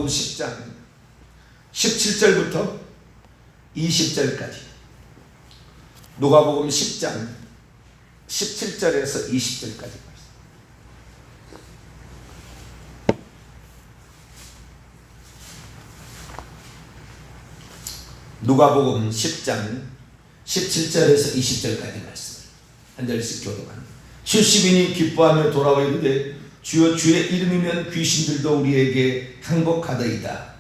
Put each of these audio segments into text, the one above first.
누가복음 10장 17절부터 20절까지. 누가복음 10장 17절에서 20절까지. 누가복음 10장 17절에서 20절까지 말씀을 한 절씩 교독합니다. 70인이 기뻐하며 돌아와 이르되 주여 주의 이름이면 귀신들도 우리에게 항복하더이다.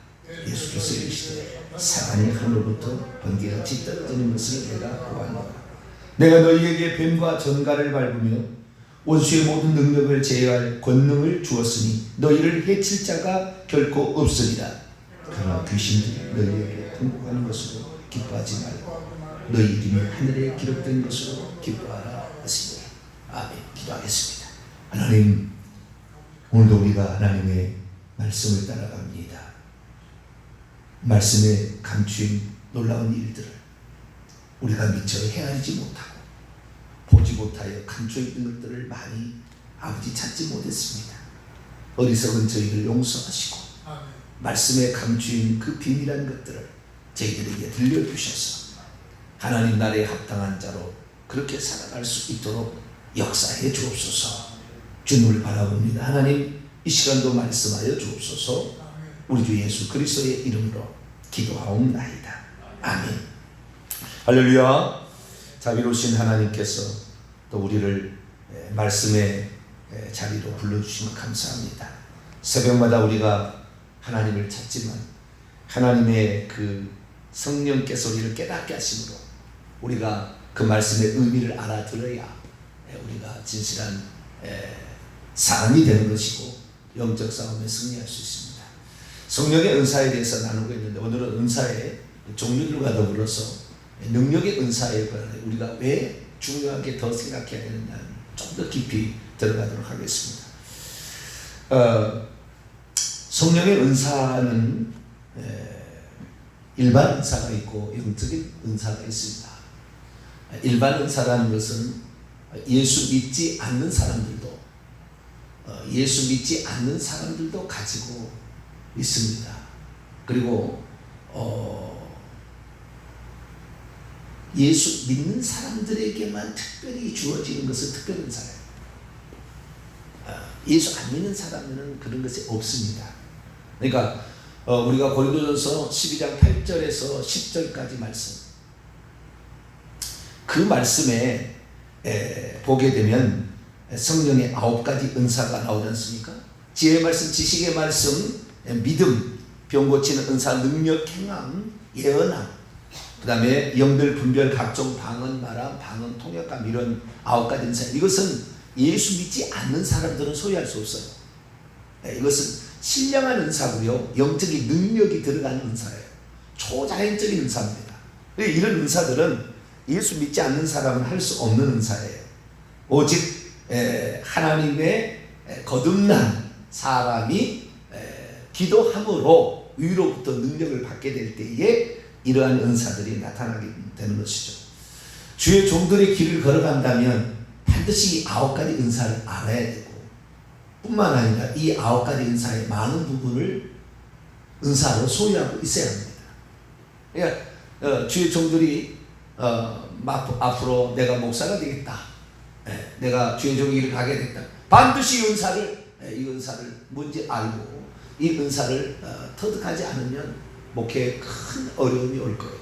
예수께서 이르시되 사단이 하늘로부터 번개같이 떨어지는 것을 내가 보았노라. 내가 너희에게 뱀과 전갈을 밟으며 원수의 모든 능력을 제어할 권능을 주었으니 너희를 해칠 자가 결코 없으리라. 그러나 귀신들이 너희에게 항복하는 것으로 기뻐하지 말고 너희 이름이 하늘에 기록된 것으로 기뻐하라 하시니. 아멘. 기도하겠습니다. 하나님, 오늘도 우리가 하나님의 말씀을 따라갑니다. 말씀에 감추인 놀라운 일들을 우리가 미처 헤아리지 못하고 보지 못하여 감춰있는 것들을 많이 아버지 찾지 못했습니다. 어리석은 저희를 용서하시고 말씀에 감추인 그 비밀한 것들을 저희들에게 들려주셔서 하나님 나라에 합당한 자로 그렇게 살아갈 수 있도록 역사해 주옵소서. 주님을 바라봅니다. 하나님, 이 시간도 말씀하여 주옵소서. 우리 주 예수 그리스도의 이름으로 기도하옵나이다. 아멘. 할렐루야. 자비로우신 하나님께서 또 우리를 말씀의 자리로 불러주시면 감사합니다. 새벽마다 우리가 하나님을 찾지만 하나님의 그 성령께서 우리를 깨닫게 하심으로 우리가 그 말씀의 의미를 알아들어야 우리가 진실한 사람이 되는 것이고 영적 싸움에 승리할 수 있습니다. 성령의 은사에 대해서 나누고 있는데 오늘은 은사의 종류들과 더불어서 능력의 은사에 관해 우리가 왜 중요하게 더 생각해야 되느냐는 좀 더 깊이 들어가도록 하겠습니다. 성령의 은사는 일반 은사가 있고 영적인 은사가 있습니다. 일반 은사라는 것은 예수 믿지 않는 사람들도 가지고 있습니다. 그리고 예수 믿는 사람들에게만 특별히 주어지는 것은 특별 은사예요. 예수 안 믿는 사람은 그런 것이 없습니다. 그러니까 우리가 고린도전서 12장 8절에서 10절까지 말씀, 그 말씀에 보게 되면 성령의 9가지 은사가 나오지 않습니까? 지혜의 말씀, 지식의 말씀, 믿음, 병 고치는 은사, 능력, 행함, 예언함, 그 다음에 영들 분별, 각종 방언, 말함, 방언, 통역감, 이런 9가지 은사. 이것은 예수 믿지 않는 사람들은 소유할 수 없어요. 이것은 신령한 은사고요, 영적인 능력이 들어가는 은사예요. 초자연적인 은사입니다. 이런 은사들은 예수 믿지 않는 사람은 할 수 없는 은사예요. 오직 하나님의 거듭난 사람이 기도함으로 위로부터 능력을 받게 될 때에 이러한 은사들이 나타나게 되는 것이죠. 주의 종들의 길을 걸어간다면 반드시 이 9가지 은사를 알아야 되고, 뿐만 아니라 이 9가지 은사의 많은 부분을 은사로 소유하고 있어야 합니다. 그러니까 주의 종들이 앞으로 내가 목사가 되겠다, 내가 주의 종의 길을 가게 됐다, 반드시 이 은사를 뭔지 알고 이 은사를 터득하지 않으면 목회에 큰 어려움이 올 거예요.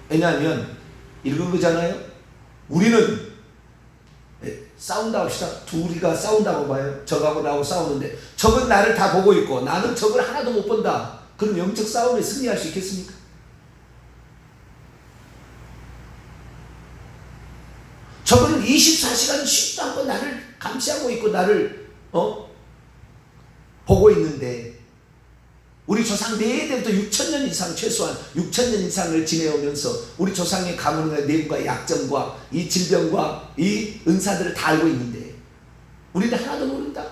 왜냐하면 읽은 거잖아요. 우리는 싸운다 합시다. 둘이가 싸운다고 봐요. 적하고 나하고 싸우는데 적은 나를 다 보고 있고 나는 적을 하나도 못 본다. 그럼 영적 싸움에 승리할 수 있겠습니까? 적은 24시간 쉬지도 않고 나를 감시하고 있고 나를 보고 있는데, 우리 조상 때부터 6,000년 이상, 최소한 6,000년 이상을 지내오면서 우리 조상의 가문과 내부가 약점과 이 질병과 이 은사들을 다 알고 있는데 우리는 하나도 모른다.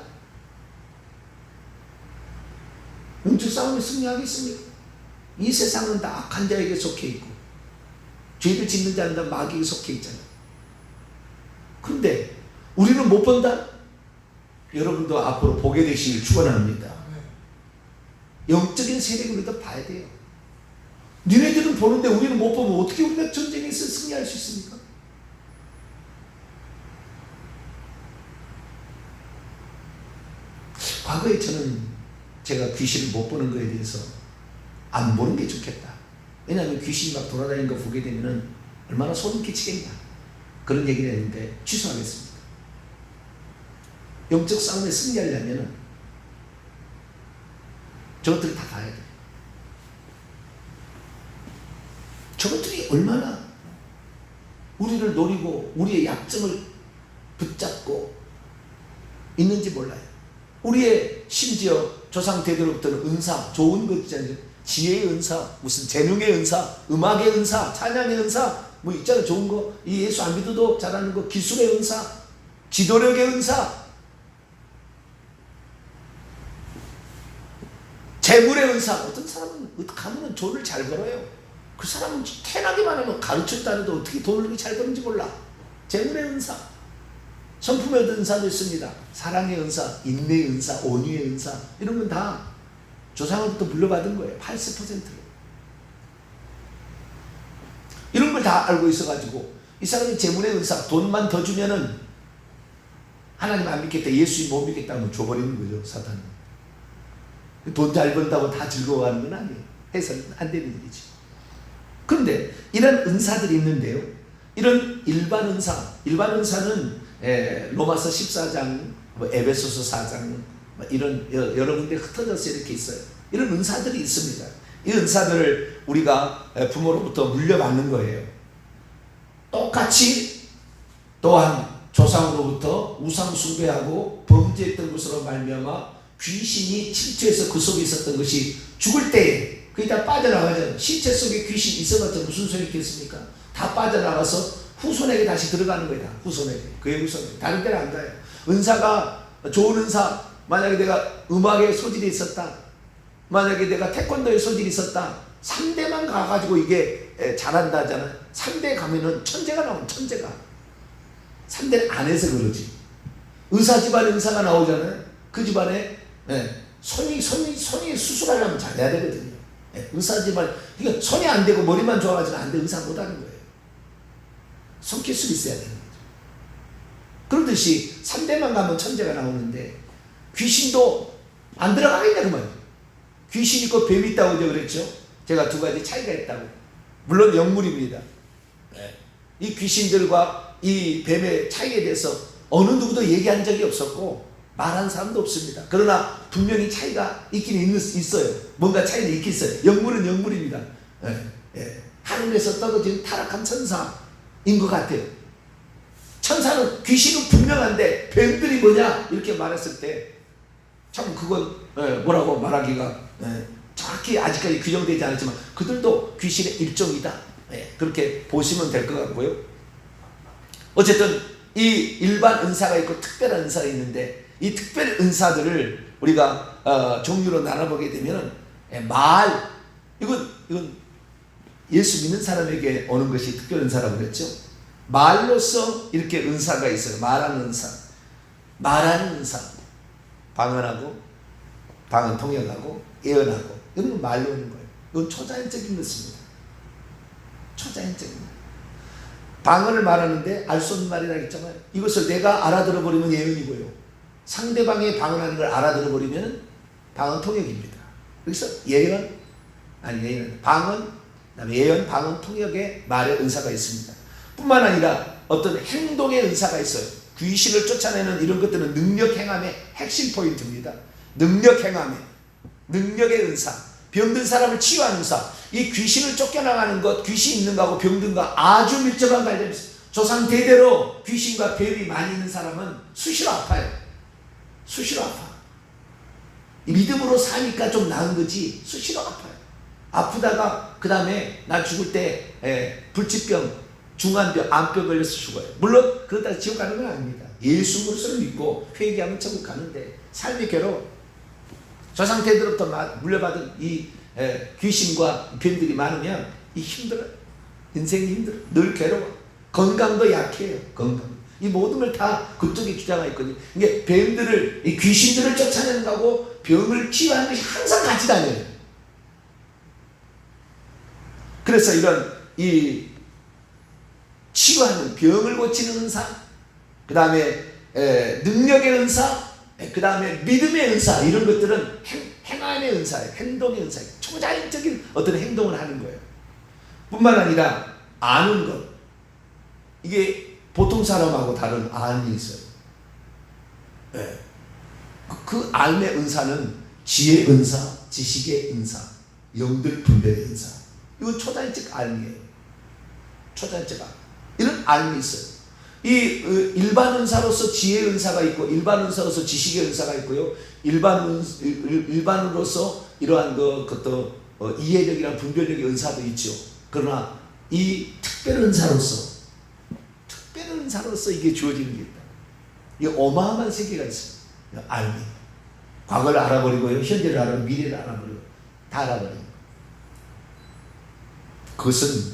영적 싸움에 승리하겠습니까? 이 세상은 다 악한 자에게 속해 있고 죄를 짓는 자는 다 마귀에게 속해 있잖아요. 그런데 우리는 못 본다? 여러분도 앞으로 보게 되시길 축원합니다. 영적인 세력을 우리도 봐야 돼요. 니네들은 보는데 우리는 못 보면 어떻게 우리가 전쟁에서 승리할 수 있습니까? 과거에 저는 제가 귀신을 못 보는 거에 대해서 안 보는 게 좋겠다. 왜냐하면 귀신이 막 돌아다니는 거 보게 되면은 얼마나 소름 끼치겠냐. 그런 얘기를 했는데 취소하겠습니다. 영적 싸움에 승리하려면은 저것들이 다 봐야 돼요. 저것들이 얼마나 우리를 노리고 우리의 약점을 붙잡고 있는지 몰라요. 우리의 심지어 조상 대대로부터는 은사, 좋은 것 있잖아요. 지혜의 은사, 무슨 재능의 은사, 음악의 은사, 찬양의 은사, 뭐 있잖아요. 좋은 거. 이 예수 안 믿어도 잘하는 거, 기술의 은사, 지도력의 은사, 재물의 은사. 어떤 사람은 가면은 돈을 잘 벌어요. 그 사람은 태어나기만 하면 가르쳤다 해도 어떻게 돈을 그렇게 잘 버는지 몰라. 재물의 은사, 성품의 은사도 있습니다. 사랑의 은사, 인내의 은사, 온유의 은사, 이런 건 다 조상으로부터 물려받은 거예요. 80%를. 이런 걸 다 알고 있어가지고 이 사람이 재물의 은사, 돈만 더 주면은 하나님 안 믿겠다, 예수님 못 믿겠다 하면 줘버리는 거죠, 사탄은. 돈 잘 번다고 다 즐거워하는 건 아니에요. 해서는 안 되는 일이죠. 그런데 이런 은사들이 있는데요. 이런 일반 은사는 로마서 14장, 에베소서 4장, 이런 여러 군데 흩어져서 이렇게 있어요. 이런 은사들이 있습니다. 이 은사들을 우리가 부모로부터 물려받는 거예요. 똑같이 또한 조상으로부터 우상 숭배하고 범죄했던 것으로 말미암아 귀신이 침투해서 그 속에 있었던 것이 죽을 때에 그게 다 빠져나가죠. 신체 속에 귀신이 있어봤자 무슨 소리 있겠습니까? 다 빠져나가서 후손에게 다시 들어가는 거야. 후손에게. 그의 후손에게. 다른 데는 안 가요. 은사가 좋은 은사, 만약에 내가 음악에 소질이 있었다, 만약에 내가 태권도에 소질이 있었다, 3대만 가가지고 이게 잘한다 하잖아요. 3대 가면은 천재가 나오면 천재가. 3대 안에서 그러지. 의사 집안에 의사가 나오잖아요. 그 집안에 손이 수술하려면 잘해야 되거든요. 의사 집안, 그러니까 손이 안 되고 머리만 좋아가지고 안 돼. 의사 못하는 거예요. 손기술이 있어야 되는 거죠. 그러듯이 3대만 가면 천재가 나오는데 귀신도 안 들어가겠냐 그 말이에요. 귀신 있고 뱀 있다고 그랬죠. 제가 두 가지 차이가 있다고. 물론 영물입니다. 이 귀신들과 이 뱀의 차이에 대해서 어느 누구도 얘기한 적이 없었고 말한 사람도 없습니다. 그러나 분명히 차이가 있긴 있어요. 뭔가 차이는 있긴 있어요. 영물은 영물입니다. 하늘에서 떨어진 타락한 천사인 것 같아요. 천사는, 귀신은 분명한데 뱀들이 뭐냐 이렇게 말했을 때 참 그건 뭐라고 말하기가 정확히 아직까지 규정되지 않았지만 그들도 귀신의 일종이다. 그렇게 보시면 될 것 같고요. 어쨌든 이 일반 은사가 있고 특별한 은사가 있는데 이 특별 은사들을 우리가 종류로 나눠보게 되면 이건 예수 믿는 사람에게 오는 것이 특별 은사라고 그랬죠. 말로서 이렇게 은사가 있어요. 말하는 은사, 말하는 은사, 방언하고 방언 통역하고 예언하고 이런 건 말로 하는 거예요. 이건 초자연적인 것입니다. 초자연적인 것. 방언을 말하는데 알 수 없는 말이라 했잖아요. 이것을 내가 알아들어 버리면 예언이고요. 상대방이 방언하는 걸 알아들어 버리면 방언 통역입니다. 그래서 방언, 그다음에 예언, 방언 통역의 말의 은사가 있습니다. 뿐만 아니라 어떤 행동의 은사가 있어요. 귀신을 쫓아내는 이런 것들은 능력 행함의 핵심 포인트입니다. 능력 행함의, 능력의 은사, 병든 사람을 치유하는 은사. 이 귀신을 쫓겨나가는 것, 귀신 있는 거하고 병든 거 아주 밀접한 관련이 있어요. 조상 대대로 귀신과 뱀이 많이 있는 사람은 수시로 아파요. 수시로 아파. 믿음으로 사니까 좀 나은 거지 수시로 아파요. 아프다가 그 다음에 나 죽을 때 불치병, 중환병, 암병 걸려서 죽어요. 물론 그러다가 지옥 가는 건 아닙니다. 예수 그리스도를 믿고 회개하면 천국 가는데 삶이 괴로워. 조상 대대로부터 물려받은 이 귀신과 뱀들이 많으면 이 힘들어요. 인생이 힘들어요. 늘 괴로워. 건강도 약해요. 건강. 이 모든 걸 다 그쪽에 주장하고 있거든요. 이게 뱀들을, 이 귀신들을 쫓아내는 거하고 병을 치유하는 것이 항상 같이 다녀요. 그래서 이런 이 치유하는 병을 고치는 은사, 그 다음에 능력의 은사, 그 다음에 믿음의 은사, 이런 것들은 행함의 은사예요. 행동의 은사예요. 초자연적인 어떤 행동을 하는 거예요. 뿐만 아니라 아는 것, 이게 보통 사람하고 다른 안이 있어요. 그 알의 은사는 지혜의 은사, 지식의 은사, 영들 분별의 은사, 이건 초자연적 알이에요. 초자연적 알, 이런 알이 있어요. 이 일반 은사로서 지혜의 은사가 있고, 일반 은사로서 지식의 은사가 있고요, 일반으로서 이러한 그것도 이해력이랑 분별력의 은사도 있죠. 그러나 이 특별 은사로서 이게 주어지는 게 있다. 이 어마어마한 세계가 있어요. 알미, 과거를 알아버리고요, 현재를 알아버리고, 미래를 알아버리고, 다 알아버리고, 그것은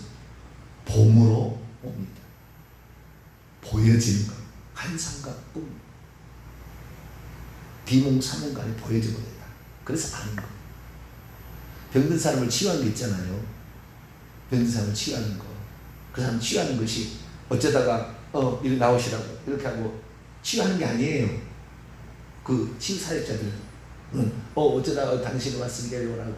봄으로 옵니다. 보여지는 것, 환상과 꿈, 비몽사몽간에 보여져 버린다. 그래서 아는 것. 병든 사람을 치유하는 게 있잖아요. 병든 사람을 치유하는 거, 그 사람 치유하는 것이 어쩌다가 이리 나오시라고 이렇게 하고 치유하는 게 아니에요. 그 치유 사역자들은 어쩌다가 당신이 왔으니까 이리 오라고.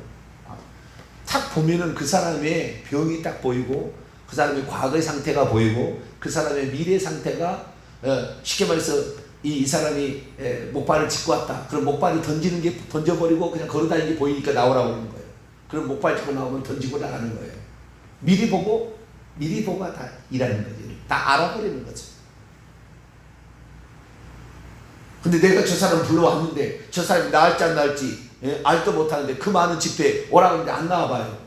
딱 보면은 그 사람의 병이 딱 보이고, 그 사람의 과거의 상태가 보이고, 그 사람의 미래 상태가, 쉽게 말해서 이 사람이 목발을 짚고 왔다. 그럼 목발이 던지는 게 던져버리고 그냥 걸어다니는 게 보이니까 나오라고 하는 거예요. 그럼 목발 짚고 나오면 던지고 나가는 거예요. 미리 보고가 다 일하는 거죠. 다 알아버리는 거죠. 근데 내가 저 사람 불러왔는데 저 사람이 나을지 안 나을지 알도 못하는데 그 많은 집회에 오라고 하는데 안 나와봐요.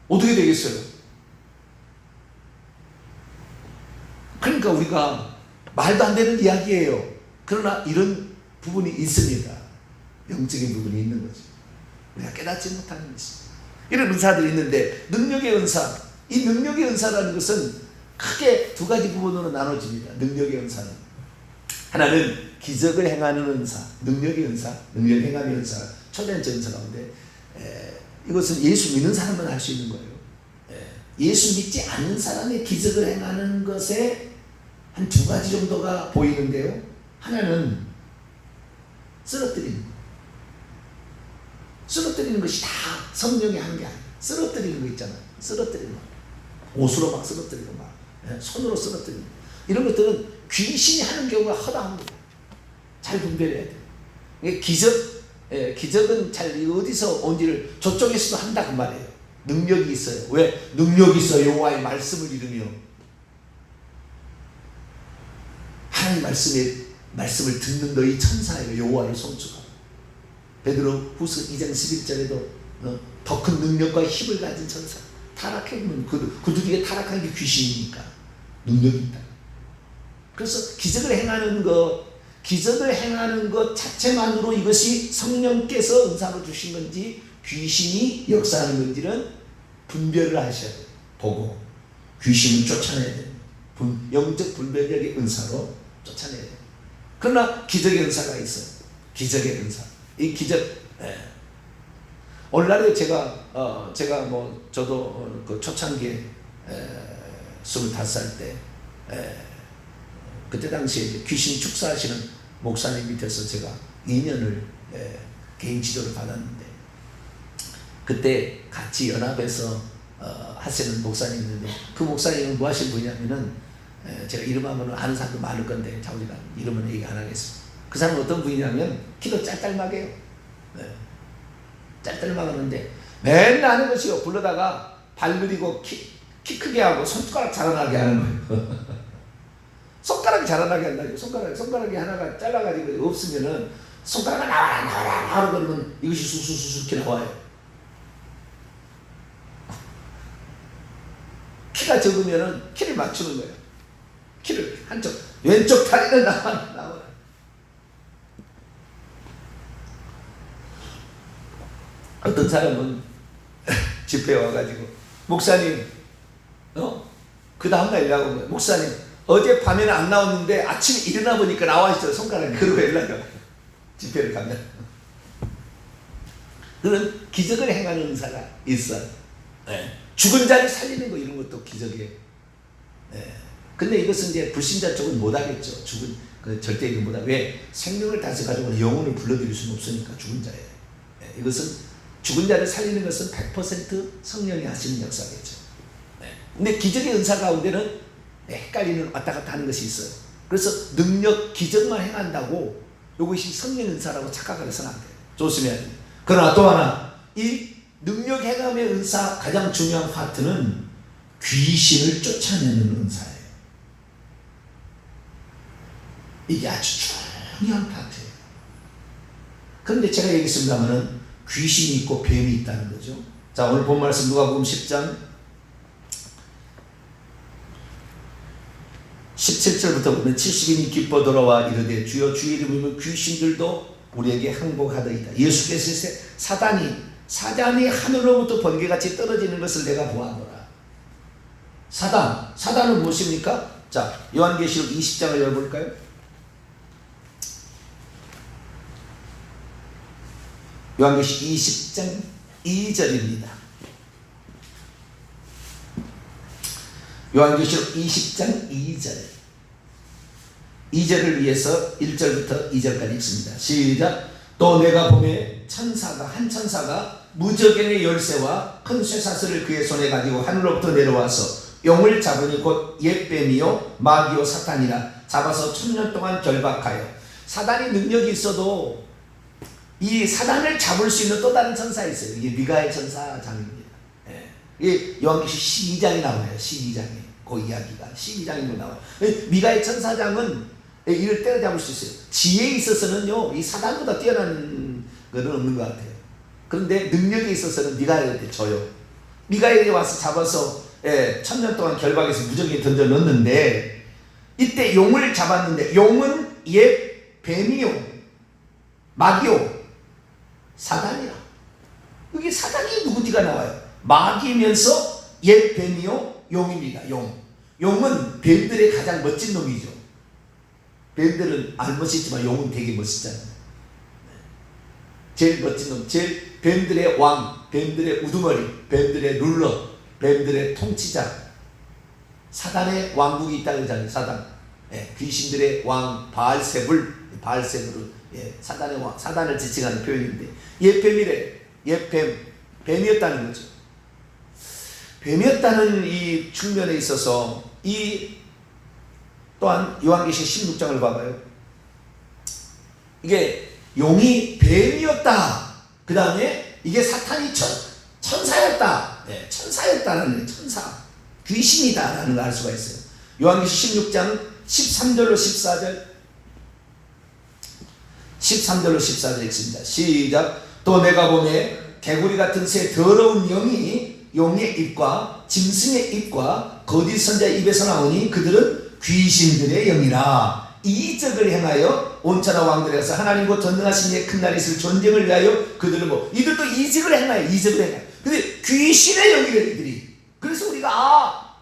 어떻게 되겠어요? 그러니까 우리가 말도 안 되는 이야기예요. 그러나 이런 부분이 있습니다. 영적인 부분이 있는 거죠. 우리가 깨닫지 못하는 것입니다. 이런 은사들이 있는데, 능력의 은사, 이 능력의 은사라는 것은 크게 두 가지 부분으로 나눠집니다. 능력의 은사는 하나는 기적을 행하는 은사, 능력의 은사, 능력 행함의 은사, 초대적 은사 가운데 이것은 예수 믿는 사람만 할 수 있는 거예요. 예수 믿지 않는 사람의 기적을 행하는 것에 한 두 가지 정도가 보이는데요. 하나는 쓰러뜨리는 거. 쓰러뜨리는 것이 다 성령이 하는 게 아니에요. 쓰러뜨리는 거 있잖아요. 쓰러뜨리는 거. 옷으로 막 쓰러뜨리고 막 손으로 쓰러뜨리는 거. 이런 것들은 귀신이 하는 경우가 허다합니다. 잘 분별해야 돼요. 기적은 잘 어디서 온지를 저쪽에서도 한다 그 말이에요. 능력이 있어요. 왜? 능력이 있어. 여호와의 말씀을 잃으며 하나님 말씀을 듣는 너희 천사예요. 여호와를 송축하고. 베드로 후서 2장 11절에도 더 큰 능력과 힘을 가진 천사. 타락해보면 그들에게 타락한 게 귀신이니까 능력이 있다. 그래서 기적을 행하는 것 자체만으로 이것이 성령께서 은사로 주신 건지 귀신이 역사하는 건지는 분별을 하셔야 돼요. 보고 귀신을 쫓아내야 돼요. 영적 분별력의 은사로 쫓아내야 돼요. 그러나 기적의 은사가 있어요. 기적의 은사. 이 기적, 오늘날에 저도 그 초창기에 25살 때 그때 당시에 귀신 축사하시는 목사님 밑에서 제가 2년을 개인 지도를 받았는데, 그때 같이 연합해서 하시는 목사님이 있는데, 그 목사님은 뭐 하신 분이냐면은 제가 이름하면 아는 사람도 많을 건데 자우지가 이름은 얘기 안 하겠습니다. 그 사람은 어떤 분이냐면 키도 짤짤막해요. 짤짤막하는데 맨날 하는 것이요. 불러다가 발 그리고 키 크게 하고 손가락 자라나게 하는 거예요. 손가락이 자라나게 한다고. 손가락이 하나가 잘라가지고 없으면은 손가락이 나와라 하루 그러면 이것이 수수수수 이렇게 나와요. 키가 적으면은 키를 맞추는 거예요. 키를 한쪽 왼쪽 다리는 나와. 어떤 사람은 집회에 와가지고 목사님, 그 다음날 일하고 목사님 어제 밤에는 안 나왔는데 아침에 일어나 보니까 나와 있어요. 손가락이. 그러고 연락이 와요. 집회를 가면 그런 기적을 행하는 은사가 있어요. 네. 죽은 자를 살리는 거 이런 것도 기적이에요. 네. 근데 이것은 이제 불신자 쪽은 못하겠죠. 죽은 그 절대 이거 못하. 왜? 생명을 다시 가지고 영혼을 불러들일 수는 없으니까 죽은 자예요. 네. 이것은 죽은 자를 살리는 것은 100% 성령이 하시는 역사겠죠. 네. 근데 기적의 은사 가운데는 헷갈리는 왔다 갔다 하는 것이 있어요. 그래서 능력, 기적만 행한다고 이것이 성령 은사라고 착각해서는 안 돼요. 조심해야 돼요. 그러나 또 하나, 이 능력 행함의 은사 가장 중요한 파트는 귀신을 쫓아내는 은사예요. 이게 아주 중요한 파트예요. 그런데 제가 얘기했습니다마는 귀신이 있고 뱀이 있다는 거죠. 자, 오늘 본 말씀 누가복음 10장 17절부터 보면 70인이 기뻐 돌아와 이르되 주여 주의 이름이면 귀신들도 우리에게 항복하더이다. 예수께서 사단이 하늘로부터 번개같이 떨어지는 것을 내가 보았노라. 사단은 무엇입니까? 자, 요한계시록 20장을 열어볼까요? 요한계시록 20장 2절입니다. 요한계시록 20장 2절을 위해서 1절부터 2절까지 읽습니다. 시작. 또 내가 보매 한 천사가 무저갱의 열쇠와 큰 쇠사슬을 그의 손에 가지고 하늘로부터 내려와서 용을 잡으니 곧 옛뱀이요 마귀요 사탄이라 잡아서 1000년 동안 결박하여. 사단이 능력이 있어도 이 사단을 잡을 수 있는 또 다른 천사 있어요. 이게 미가엘 천사장입니다. 이게 요한계시록 12장에 나와요. 12장에 그 이야기가 12장에 나와요. 미가엘 천사장은 이를 때려잡을 수 있어요. 지혜에 있어서는요 이 사단보다 뛰어난 것은 없는 것 같아요. 그런데 능력에 있어서는 미가엘한테 져요. 미가엘이 와서 잡아서 1000년 동안 결박해서 무적에 던져 넣었는데, 이때 용을 잡았는데 용은 옛 뱀이요 마귀요 사단이라. 여기 사단이 누구지가 나와요. 마귀면서 옛 뱀이요 용입니다. 용은 뱀들의 가장 멋진 놈이죠. 뱀들은 안 멋있지만 용은 되게 멋있잖아요. 제일 멋진 놈, 제일 뱀들의 왕, 뱀들의 우두머리, 뱀들의 룰러, 뱀들의 통치자. 사단의 왕국이 있다고 그러잖아요. 사단. 귀신들의 왕 바알세불은 사단의 왕, 사단을 지칭하는 표현인데, 옛뱀이래. 뱀이었다는 거죠. 뱀이었다는 이 측면에 있어서 또한 요한계시록 16장을 봐봐요. 이게 용이 뱀이었다. 그 다음에 이게 사탄이 천사였다. 천사였다라는 천사. 귀신이다라는 걸 알 수가 있어요. 요한계시록 16장 13절로 14절. 13절로 14절 읽습니다. 시작. 또 내가 보매 개구리 같은 새 더러운 영이 용의 입과 짐승의 입과 거짓 선자의 입에서 나오니 그들은 귀신들의 영이라. 이적을 행하여 온천하 왕들에서 하나님과 전능하신 이의 큰 날이 있을 전쟁을 위하여 그들은 이들도 이적을 행하여. 근데 귀신의 영이래 이들이. 그래서 우리가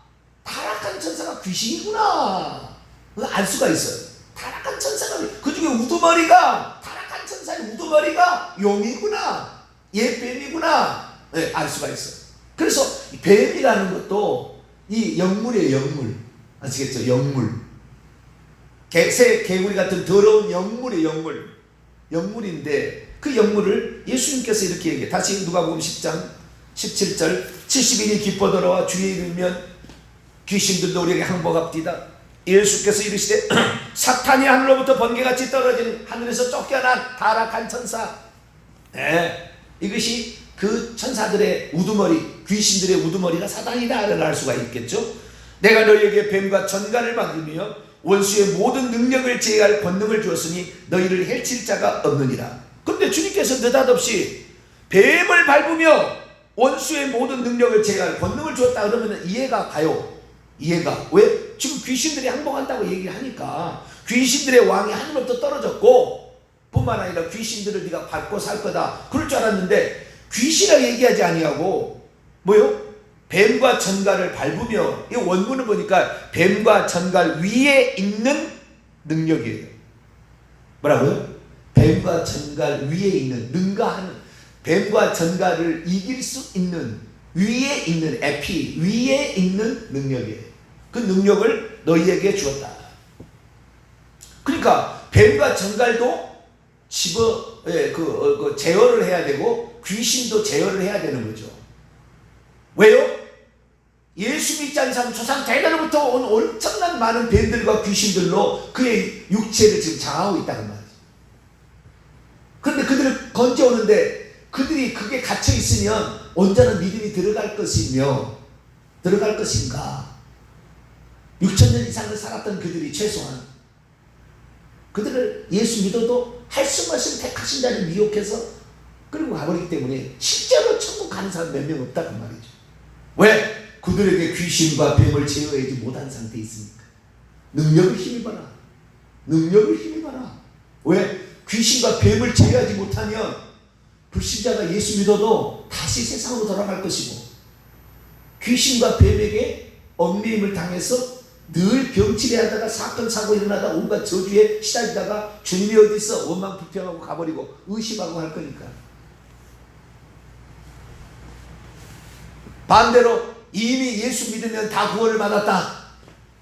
타락한 천사가 귀신이구나 알 수가 있어요. 타락한 천사가, 그 중에 우두머리가, 타락한 천사의 우두머리가 용이구나, 옛뱀이구나 알 수가 있어요. 그래서 뱀이라는 것도 이 영물이에요. 영물. 아시겠죠? 영물. 개구리 같은 더러운 영물이에요. 영물인데 그 영물을 예수님께서 이렇게 얘기해요. 다시 누가복음 10장 17절. 70인이 기뻐 돌아와 주의 이르면 귀신들도 우리에게 항복합디다. 예수께서 이르시되 사탄이 하늘로부터 번개같이 떨어지는, 하늘에서 쫓겨난 타락한 천사. 이것이 그 천사들의 우두머리, 귀신들의 우두머리가 사단이다를 알 수가 있겠죠. 내가 너희에게 뱀과 전갈을 만들며 원수의 모든 능력을 제할 권능을 주었으니 너희를 해칠 자가 없느니라. 그런데 주님께서 느닷없이 뱀을 밟으며 원수의 모든 능력을 제할 권능을 주었다 그러면 이해가 가요. 이해가. 왜? 지금 귀신들이 항복한다고 얘기를 하니까 귀신들의 왕이 하늘로부터 떨어졌고 뿐만 아니라 귀신들을 네가 밟고 살 거다 그럴 줄 알았는데, 귀신이라고 얘기하지 아니하고 뭐요? 뱀과 전갈을 밟으며, 이 원문을 보니까 뱀과 전갈 위에 있는 능력이에요. 뭐라고요? 뱀과 전갈 위에 있는, 능가하는, 뱀과 전갈을 이길 수 있는 위에 있는 위에 있는 능력이에요. 그 능력을 너희에게 주었다. 그러니까 뱀과 전갈도 제어를 해야 되고 귀신도 제어를 해야 되는 거죠. 왜요? 예수 믿지 않는 사람 조상 대대로부터 온 엄청난 많은 뱀들과 귀신들로 그의 육체를 지금 장하고 있다는 말이죠. 그런데 그들을 건져오는데 그들이 그게 갇혀 있으면 온전한 믿음이 들어갈 것인가? 6,000년 이상을 살았던 그들이 최소한 그들을 예수 믿어도 할 수 없이 택하신 자를 미혹해서 끌고 가버리기 때문에 실제로 천국 가는 사람 몇 명 없다고 말이죠. 왜? 그들에게 귀신과 뱀을 제어하지 못한 상태에 있으니까. 능력을 힘입어라. 왜? 귀신과 뱀을 제어하지 못하면 불신자가 예수 믿어도 다시 세상으로 돌아갈 것이고, 귀신과 뱀에게 얽매임을 당해서 늘 병치레하다가 사건 사고 일어나다 온갖 저주에 시달리다가 주님이 어디 있어 원망 불평하고 가버리고 의심하고 할 거니까. 반대로 이미 예수 믿으면 다 구원을 받았다.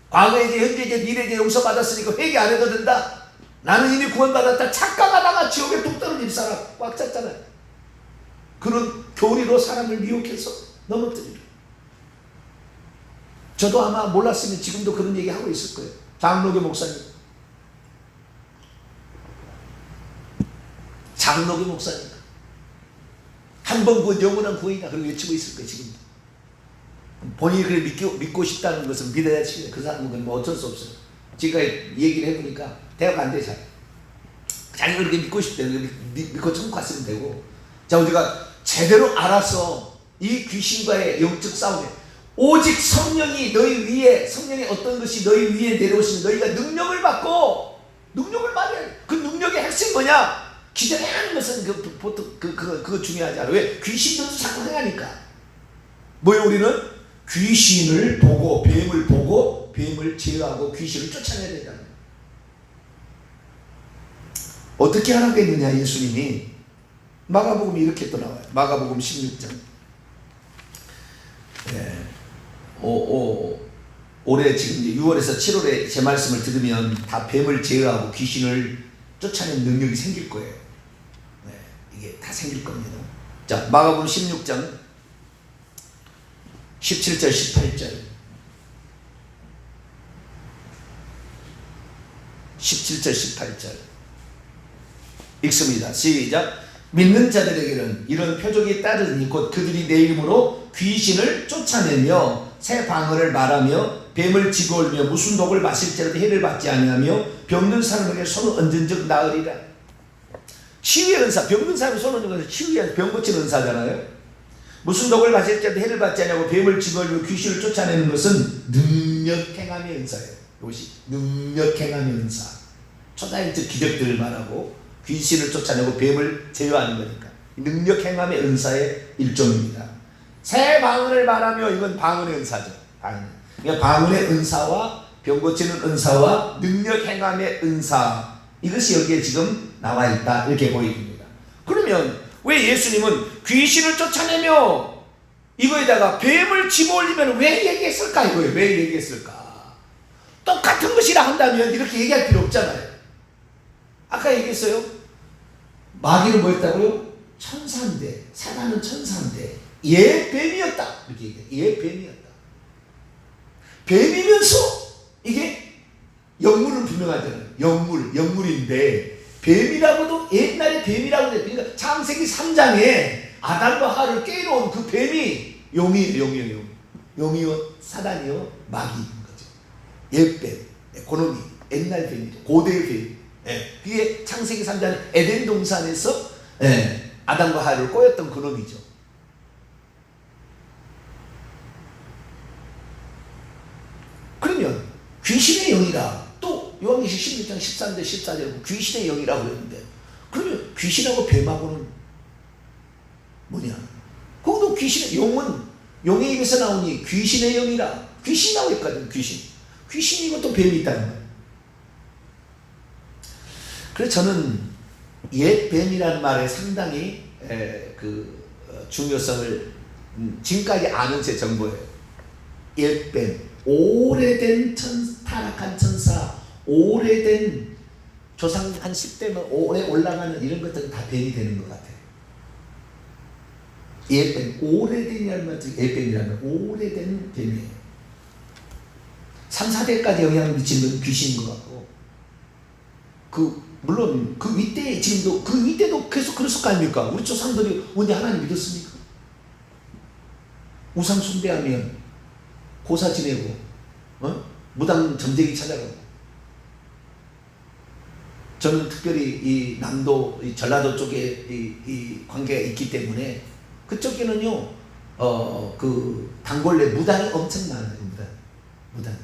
과거의 죄, 현재의 죄, 미래의 죄 용서받았으니까 회개 안 해도 된다. 나는 이미 구원받았다. 착각하다가 지옥에 뚝 떨어질 사람 꽉 찼잖아요. 그런 교리로 사람을 미혹해서 넘어뜨리는. 저도 아마 몰랐으면 지금도 그런 얘기 하고 있을 거예요. 장로교 목사님. 한 번 구원 영원한 구원이다. 그렇게 외치고 있을 거예요. 지금도. 본인이 그래 믿고 싶다는 것은 믿어야지. 그 사람은 뭐 어쩔 수 없어요. 제가 얘기를 해보니까 대화가 안 돼. 자기가 그렇게 믿고 싶대. 믿고 천국 갔으면 되고. 자, 우리가 제대로 알아서 이 귀신과의 영적 싸움에 오직 성령이 너희 위에, 성령의 어떤 것이 너희 위에 내려오시면 너희가 능력을 받고, 능력을 받아야 돼. 그 능력의 핵심이 뭐냐? 기존에 하는 것은 보통 그거 중요하지 않아. 왜? 귀신들도 자꾸 행하니까. 뭐예요? 우리는 귀신을 보고, 뱀을 제어하고 귀신을 쫓아내야 된다는 거예요. 어떻게 하라고 했느냐, 예수님이. 마가복음이 이렇게 또 나와요. 마가복음 16장. 올해 지금 6월에서 7월에 제 말씀을 들으면 다 뱀을 제어하고 귀신을 쫓아내는 능력이 생길 거예요. 이게 다 생길 겁니다. 자, 마가복음 16장 17절 18절 17절 18절 읽습니다. 시작. 믿는 자들에게는 이런 표적이 따르니 곧 그들이 내 이름으로 귀신을 쫓아내며 새 방언을 말하며 뱀을 집어올며 무슨 독을 마실지라도 해를 받지 아니하며 병든 사람에게 손을 얹은 즉 나으리라. 치유의 은사, 병든 사람이 손을 얹은 것은 치유의 병 고치는 은사잖아요. 무슨 독을 마실지라도 해를 받지 아니하고 뱀을 집어올며 귀신을 쫓아내는 것은 능력 행함의 은사예요. 이것이 능력 행함의 은사. 초자연적 기적들을 말하고 귀신을 쫓아내고 뱀을 제어하는 거니까 능력 행함의 은사의 일종입니다. 새 방언을 말하며, 이건 방언의 은사죠. 그러니까 방언의 은사와 병 고치는 은사와 능력 행함의 은사, 이것이 여기에 지금 나와 있다, 이렇게 보입니다. 그러면 왜 예수님은 귀신을 쫓아내며 이거에다가 뱀을 집어올리면 왜 얘기했을까? 이거예요. 왜 얘기했을까? 똑같은 것이라 한다면 이렇게 얘기할 필요 없잖아요. 아까 얘기했어요. 마귀는 뭐였다고요? 천사인데, 사단은 천사인데 얘 뱀이었다, 이렇게 얘기해요. 얘 뱀이었다. 뱀이면서 이게 영물은 분명하잖아요. 영물인데 뱀이라고도, 옛날에 뱀이라고 해요. 그러니까 창세기 3장에 아담과 하와를 깨놓은 그 뱀이 용이에요. 용이요 사단이요 마귀인 거죠. 옛뱀, 그놈이 옛날 뱀이죠. 고대의 뱀. 그게 창세기 3장 에덴 동산에서 아담과 하와를 꼬였던 그놈이죠. 그러면 귀신의 영이라, 또 요한계시록 16장 13절 14절 귀신의 영이라고 그랬는데, 그러면 귀신하고 뱀하고는 뭐냐? 거기도 귀신의 용은 용의 입에서 나오니 귀신의 영이라, 귀신 나오고 있거든. 귀신이 이것도 뱀이 있다는 거예요. 그래서 저는 옛 뱀이라는 말에 상당히 중요성을 지금까지 아는 제 정보예요. 옛뱀, 오래된 타락한 천사, 오래된 조상 한 10대면 오래 올라가는 이런 것들은 다 뱀이 되는 것 같아요. 옛뱀, 오래된이라는 말, 옛뱀이라는 오래된 뱀이에요. 3, 4대까지 영향을 미치는 건 귀신인 것 같고, 물론 그 윗대에 지금도 그 윗대도 계속 그랬을 거 아닙니까? 우리 조상들이 언제 하나님 믿었습니까? 우상 숭배하면 고사 지내고, 무당 점쟁이 찾아가고. 저는 특별히 이 남도, 이 전라도 쪽에 이 관계가 있기 때문에 그쪽에는요, 단골레 무당이 엄청 많아요. 무당.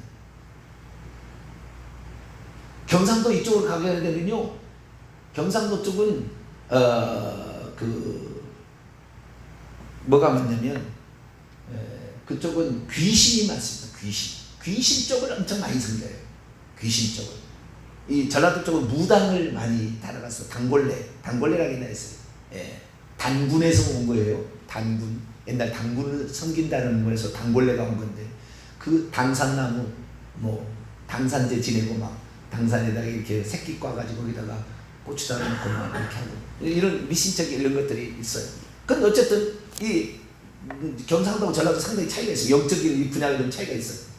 경상도 이쪽으로 가게 되면요, 경상도 쪽은 뭐가 많냐면 그쪽은 귀신이 많습니다. 귀신 쪽을 엄청 많이 섬겨요. 귀신 쪽을. 이 전라도 쪽은 무당을 많이 따라가서 단골레라고 했나 했어요. 예. 단군에서 온 거예요. 단군. 옛날 단군을 섬긴다는 거에서 단골레가 온 건데, 그 당산나무, 당산제 지내고 막 당산에다가 이렇게 새끼 꽈가지고 거기다가 고추장 넣고 막 이렇게 하고, 이런 미신적인 이런 것들이 있어요. 근데 어쨌든 이 경상도하고 전라도 상당히 차이가 있어요. 영적인 이 분야에 좀 차이가 있어요.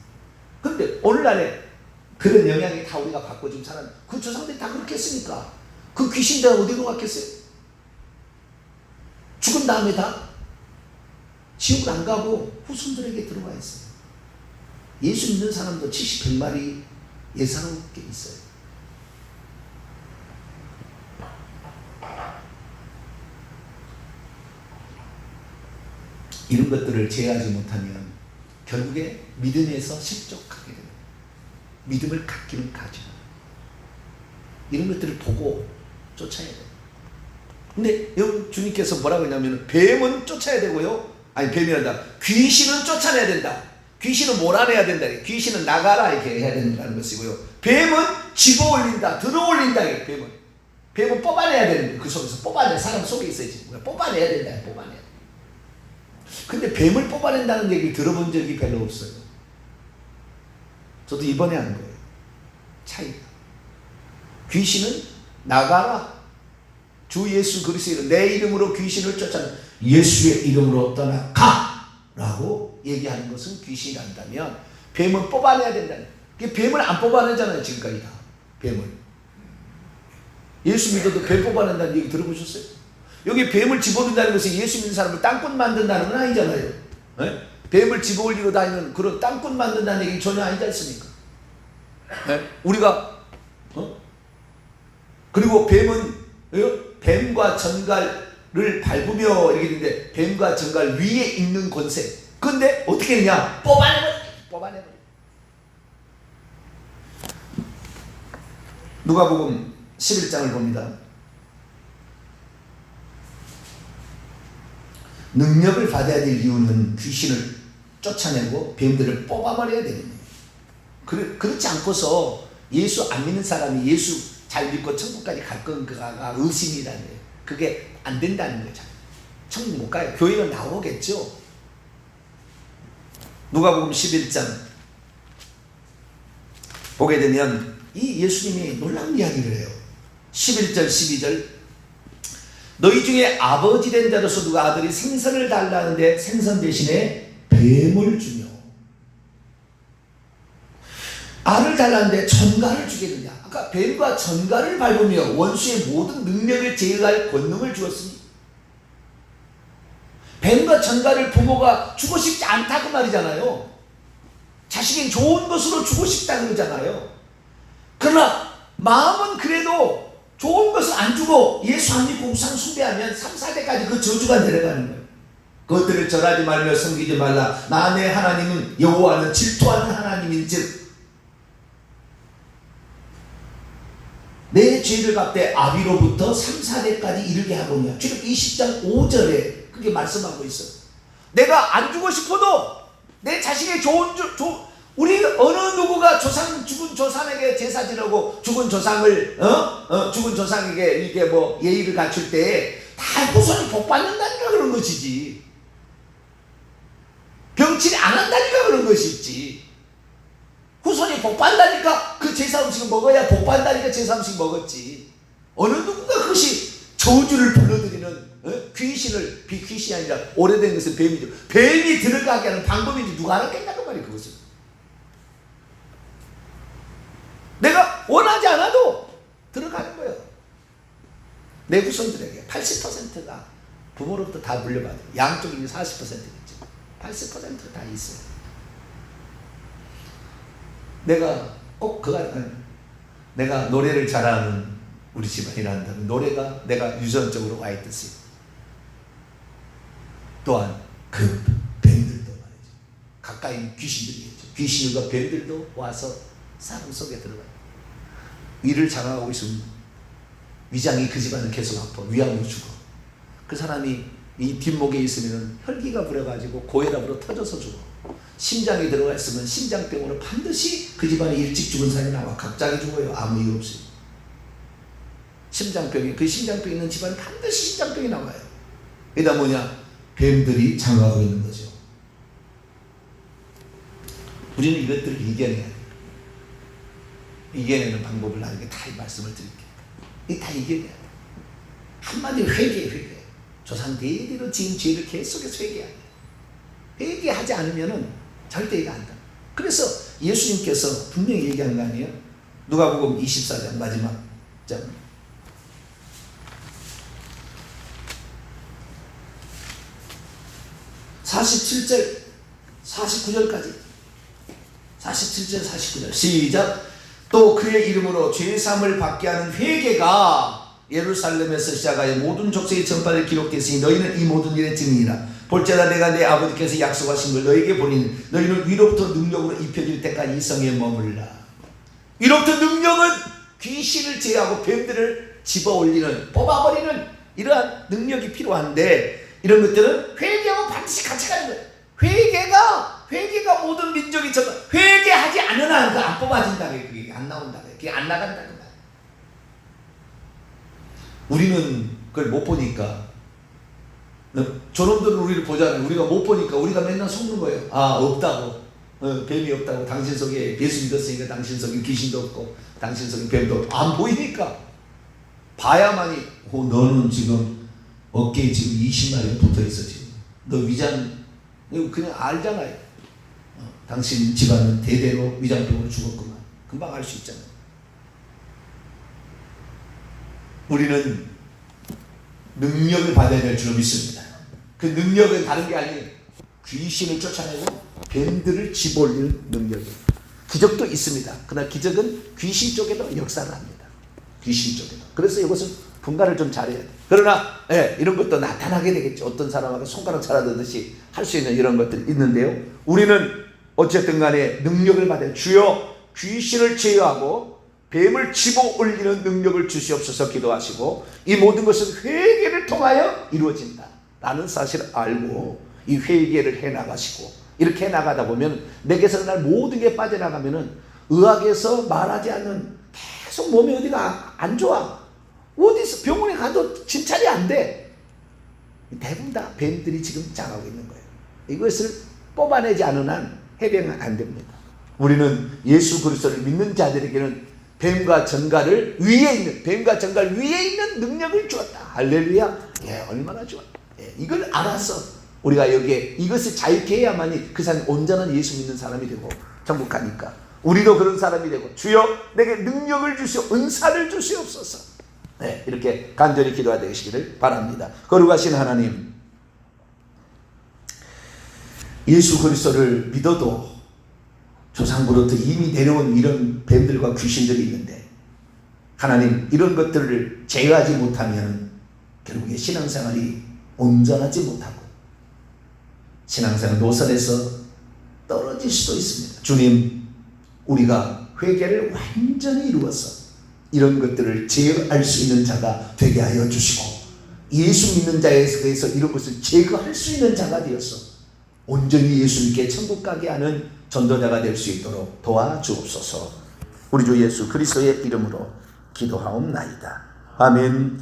근데 오늘날에 그런 영향이 다 우리가 받고 지금 사는, 그 조상들이 다 그렇게 했으니까 그 귀신들 어디로 갔겠어요? 죽은 다음에 다 지옥을 안 가고 후손들에게 들어와 있어요. 예수 믿는 사람도 70, 100마리 예사롭게 있어요. 이런 것들을 제어하지 못하면 결국에 믿음에서 실족하게 됩니다. 믿음을 갖기는 가져. 이런 것들을 보고 쫓아야 돼요. 근데 여러분, 주님께서 뭐라고 했냐면, 뱀은 쫓아야 되고요, 아니 뱀이란다, 귀신은 쫓아내야 된다. 귀신은 몰아내야 된다. 귀신은 나가라 이렇게 해야 된다는 것이고요, 뱀은 집어올린다, 들어올린다. 뱀은 뽑아내야 되는 거예요. 그 속에서 뽑아내, 사람 속에 있어야지. 뽑아내야 된다. 뽑아내야 돼. 근데 뱀을 뽑아낸다는 얘기를 들어본 적이 별로 없어요. 저도 이번에 한 거예요. 차이가. 귀신은 나가라. 주 예수 그리스도 내 이름으로 귀신을 쫓아내, 예수의 이름으로 떠나가 라고 얘기하는 것은 귀신이란다면, 뱀은 뽑아내야 된다는, 뱀을 안 뽑아내잖아요 지금까지 다. 뱀을, 예수 믿어도 뱀 뽑아낸다는 얘기 들어보셨어요? 여기 뱀을 집어넣는다는 것은 예수 믿는 사람을 땅꾼 만든다는 건 아니잖아요. 네? 뱀을 집어올리고 다니는 그런 땅꾼 만든다는 얘기 전혀 아니지 않습니까? 네? 우리가 그리고 뱀과 전갈을 밟으며 이렇게 되는데, 뱀과 전갈 위에 있는 권세. 근데 어떻게 되냐? 뽑아내버려. 누가복음 11장을 봅니다. 능력을 받아야 될 이유는 귀신을 쫓아내고 뱀들을 뽑아버려야 되는 거예요. 그렇지 않고서 예수 안 믿는 사람이 예수 잘 믿고 천국까지 갈 건가가 의심이라는 거예요. 그게 안 된다는 거죠. 천국 못 가요. 교회는 나오겠죠. 누가복음 11장 보게 되면 이 예수님이 놀라운 이야기를 해요. 11절 12절, 너희 중에 아버지 된 자로서 누가 아들이 생선을 달라는데 생선 대신에 뱀을 주며, 알을 달라는데 전갈을 주겠느냐. 아까 뱀과 전갈을 밟으며 원수의 모든 능력을 제어할 권능을 주었으니, 뱀과 전갈을 부모가 주고 싶지 않다 그 말이잖아요. 자식이 좋은 것으로 주고 싶다 그러잖아요. 그러나 마음은 그래도 좋은 것을 안 주고 예수 안 믿고 우상 숭배하면 3, 4대까지 그 저주가 내려가는 거예요. 그것들을 절하지 말며 섬기지 말라. 나 내 하나님은 여호와는 질투하는 하나님인즉 내 죄를 갚되 아비로부터 3, 4대까지 이르게 하거니와. 지금 20장 5절에 그게 말씀하고 있어요. 내가 안 주고 싶어도 내 자식의 우리 어느 누구가 죽은 조상에게 제사 지내고 죽은 조상을 죽은 조상에게 이게 예의를 갖출 때 다 후손이 복 받는다니까 그런 것이지. 병치레 안 한다니까 그런 것이지. 후손이 복 받는다니까 그 제사 음식을 먹어야 복 받는다니까 제사 음식 먹었지. 어느 누군가 그것이 저주를 불러들이는 귀신을, 귀신이 아니라 오래된 것은 뱀이죠. 뱀이 들어가게 하는 방법인지 누가 알았겠냐고 말이에요. 그것을 내가 원하지 않아도 들어가는 거예요. 내 후손들에게 80%가 부모로부터 다 물려받아요. 양쪽이 40%겠죠. 80%가 다 있어요. 내가 꼭 내가 노래를 잘하는 우리 집안이란다면 노래가 내가 유전적으로 와 있듯이 또한 그 뱀들도 말이죠. 가까이 귀신들이겠죠. 귀신과 뱀들도 와서 사람 속에 들어가요. 위를 장악하고 있으면 위장이 그 집안은 계속 아파. 위암으로 죽어. 그 사람이 이 뒷목에 있으면 혈기가 불어가지고 고혈압으로 터져서 죽어. 심장에 들어가 있으면 심장병으로 반드시 그 집안에 일찍 죽은 사람이 나와. 갑자기 죽어요. 아무 이유 없이. 심장병이, 그 심장병 있는 집안은 반드시 심장병이 나와요. 그러다 뭐냐? 뱀들이 장악하고 있는 거죠. 우리는 이것들을 이겨내야 돼요. 이겨내는 방법을 나에게 다 말씀을 드릴게요. 이 다 이겨내야 돼요. 한마디로 회개. 조상 대대로 지은 죄를 계속해서 회개해야 돼요. 회개하지 않으면은 절대 이거 안 돼. 그래서 예수님께서 분명히 얘기하는 거 아니에요? 누가복음 24장 마지막 장 47절 49절까지 47절 49절 시작. 또 그의 이름으로 죄사함을 받게 하는 회개가 예루살렘에서 시작하여 모든 족속의 전파를 기록되었으니 너희는 이 모든 일의 증인이라. 볼지어다 내가 내 아버지께서 약속하신 걸 너희에게 보리니 너희는 위로부터 능력으로 입혀질 때까지 이 성에 머물라. 위로부터 능력은 귀신을 제어하고 뱀들을 집어올리는, 뽑아버리는 이러한 능력이 필요한데 이런 것들은 회개하고 반드시 같이 가는 거예요. 회개가 모든 민족이 전부 회개하지 않는 한 안 뽑아진다. 그게 안 나온다. 그게 안 나간다. 우리는 그걸 못 보니까 저놈들은 우리를 보잖아요. 우리가 못 보니까 우리가 맨날 속는 거예요. 아, 없다고. 뱀이 없다고. 당신 속에 예수 믿었으니까 당신 속에 귀신도 없고 당신 속에 뱀도 없고. 안 보이니까 봐야만이 너는 지금 어깨에 지금 20마리가 붙어있어. 지금 너 위장 그냥 알잖아요. 당신 집안은 대대로 위장병으로 죽었구만. 금방 알 수 있잖아요. 우리는 능력을 받아야 될 줄 믿습니다. 그 능력은 다른 게 아니에요. 귀신을 쫓아내고 뱀들을 집어올리는 능력이에요. 기적도 있습니다. 그러나 기적은 귀신 쪽에도 역사를 합니다. 귀신 쪽에도. 그래서 이것은 분간을 좀 잘해야 돼요. 그러나 이런 것도 나타나게 되겠죠. 어떤 사람하고 손가락 잘라드듯이 할 수 있는 이런 것들이 있는데요. 우리는 어쨌든 간에 능력을 받아야 주여 귀신을 제어하고 뱀을 집어올리는 능력을 주시옵소서 기도하시고 이 모든 것은 회개를 통하여 이루어진다 라는 사실을 알고 이 회개를 해나가시고 이렇게 해나가다 보면 내게서 날 모든 게 빠져나가면은 의학에서 말하지 않는 계속 몸이 어디가 안 좋아. 어디서 병원에 가도 진찰이 안 돼. 대부분 다 뱀들이 지금 장하고 있는 거예요. 이것을 뽑아내지 않은 한 해병은 안 됩니다. 우리는 예수 그리스도를 믿는 자들에게는 뱀과 전갈을 위에 있는 뱀과 전갈 위에 있는 능력을 주었다. 할렐루야. 얼마나 좋아. 이걸 알아서 우리가 여기에 이것을 자유케 해야만이 그 사람이 온전한 예수 믿는 사람이 되고 천국 가니까 우리도 그런 사람이 되고 주여 내게 능력을 주시오 은사를 주시옵소서. 이렇게 간절히 기도가 되시기를 바랍니다. 거룩하신 하나님, 예수 그리스도를 믿어도 조상부로부터 이미 내려온 이런 뱀들과 귀신들이 있는데 하나님 이런 것들을 제어하지 못하면 결국에 신앙생활이 온전하지 못하고 신앙생활 노선에서 떨어질 수도 있습니다. 주님, 우리가 회개를 완전히 이루어서 이런 것들을 제어할 수 있는 자가 되게 하여 주시고 예수 믿는 자에 대해서 이런 것을 제거할 수 있는 자가 되어서 온전히 예수님께 천국 가게 하는 전도자가 될 수 있도록 도와주옵소서. 우리 주 예수 그리스도의 이름으로 기도하옵나이다. 아멘.